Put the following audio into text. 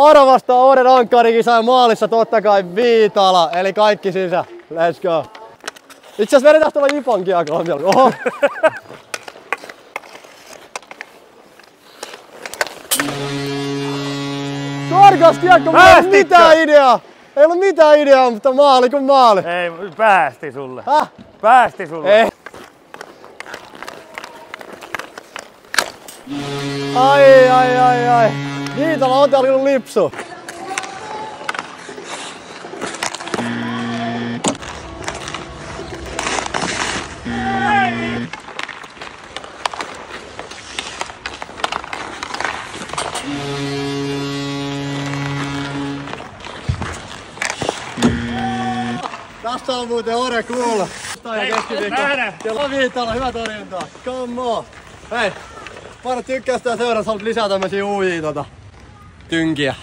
Oro vastaa Oden rankkarikisa ja maalissa totta kai Viitala, eli kaikki sisään. Let's go. Itse asiassa vedetään tuolla Jipon kiekolla vielä. Oho. Karkas kiekko, mulla ei ollut mitään ideaa. Ei ollut mitään ideaa, mutta maali kuin maali. Ei, päästi sulle. Häh? Päästi sulle. Ei. Ai. Viitala otellut lipsu. Tässä on muuten Ore kuulla. Siellä Viitala, hyvä torjuntaa. Come on. Hei, paina tykkäystä ja seuraa, jos haluat lisää tämmösiä uujia tynkiä.